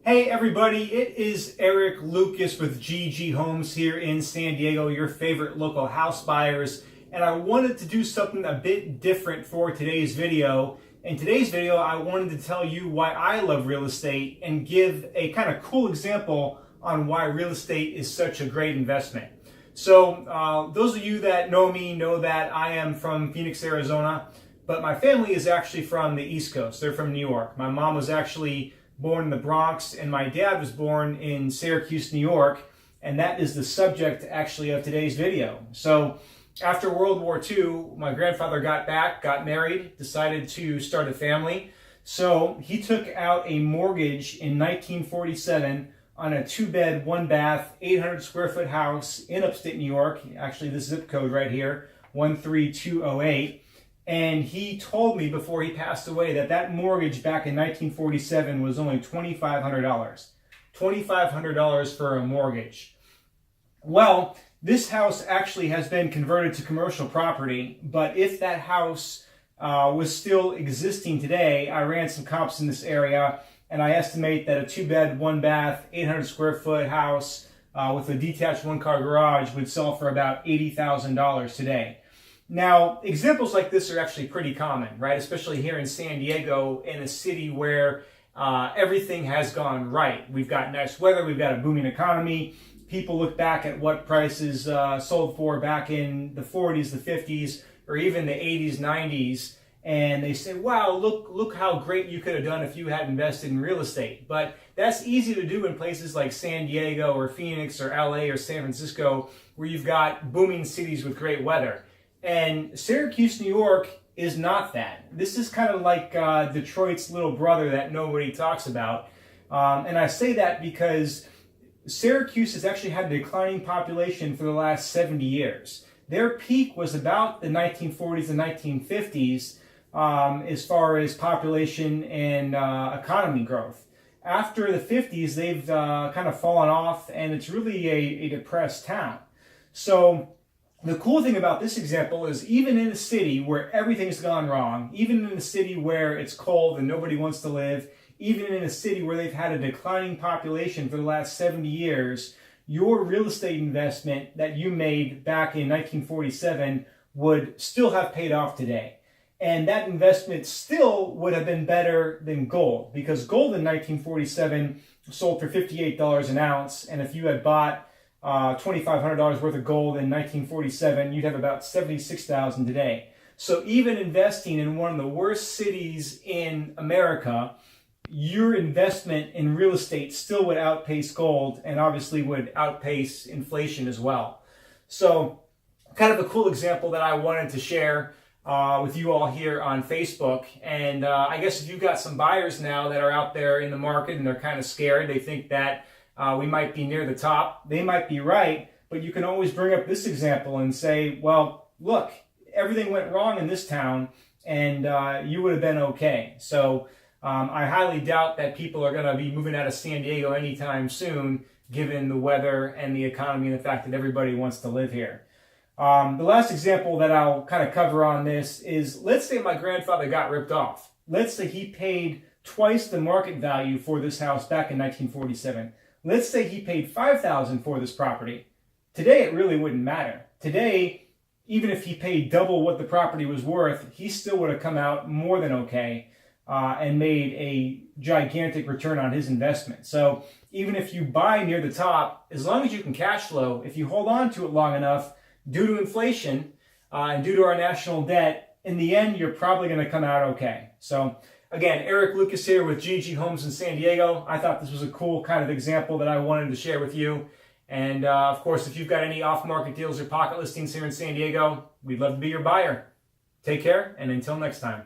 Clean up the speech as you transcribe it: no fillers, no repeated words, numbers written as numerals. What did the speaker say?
Hey everybody, it is Eric Lukas with GG Homes here in San Diego, your favorite local house buyers. And I wanted to do something a bit different for today's video. In today's video, I wanted to tell you why I love real estate and give a kind of cool example on why real estate is such a great investment. So those of you that know me know that I am from Phoenix, Arizona, but my family is actually from the East Coast. They're from New York. My mom was actually born in the Bronx, and my dad was born in Syracuse, New York, and that is the subject actually of today's video. So after World War II, my grandfather got back, got married, decided to start a family. So he took out a mortgage in 1947 on a 2-bed, 1-bath, 800 square foot house in upstate New York, actually the zip code right here, 13208. And he told me before he passed away that that mortgage back in 1947 was only $2,500. $2,500 for a mortgage. Well, this house actually has been converted to commercial property, but if that house was still existing today, I ran some comps in this area, and I estimate that a 2-bed, 1-bath, 800 square foot house with a detached 1-car garage would sell for about $80,000 today. Now, examples like this are actually pretty common, right? Especially here in San Diego, in a city where everything has gone right. We've got nice weather, we've got a booming economy. People look back at what prices sold for back in the 40s, the 50s, or even the 80s, 90s, and they say, wow, look how great you could have done if you had invested in real estate. But that's easy to do in places like San Diego or Phoenix or LA or San Francisco, where you've got booming cities with great weather. And Syracuse, New York is not that. This is kind of like Detroit's little brother that nobody talks about. And I say that because Syracuse has actually had a declining population for the last 70 years. Their peak was about the 1940s and 1950s as far as population and economy growth. After the 50s, they've kind of fallen off, and it's really a depressed town. So the cool thing about this example is even in a city where everything's gone wrong, even in a city where it's cold and nobody wants to live, even in a city where they've had a declining population for the last 70 years, your real estate investment that you made back in 1947 would still have paid off today. And that investment still would have been better than gold, because gold in 1947 sold for $58 an ounce, and if you had bought $2,500 worth of gold in 1947, you'd have about $76,000 today. So even investing in one of the worst cities in America, your investment in real estate still would outpace gold, and obviously would outpace inflation as well. So kind of a cool example that I wanted to share with you all here on Facebook. And I guess if you've got some buyers now that are out there in the market and they're kind of scared, they think that we might be near the top. They might be right, but you can always bring up this example and say, well, look, everything went wrong in this town, and you would have been okay. So I highly doubt that people are going to be moving out of San Diego anytime soon, given the weather and the economy and the fact that everybody wants to live here. The last example that I'll kind of cover on this is, let's say my grandfather got ripped off. Let's say he paid twice the market value for this house back in 1947. Let's say he paid $5,000 for this property. Today, it really wouldn't matter. Today, even if he paid double what the property was worth, he still would have come out more than okay and made a gigantic return on his investment. So even if you buy near the top, as long as you can cash flow, if you hold on to it long enough, due to inflation and due to our national debt, in the end, you're probably going to come out okay. So again, Eric Lukas here with GG Homes in San Diego. I thought this was a cool kind of example that I wanted to share with you. And of course, if you've got any off-market deals or pocket listings here in San Diego, we'd love to be your buyer. Take care, and until next time.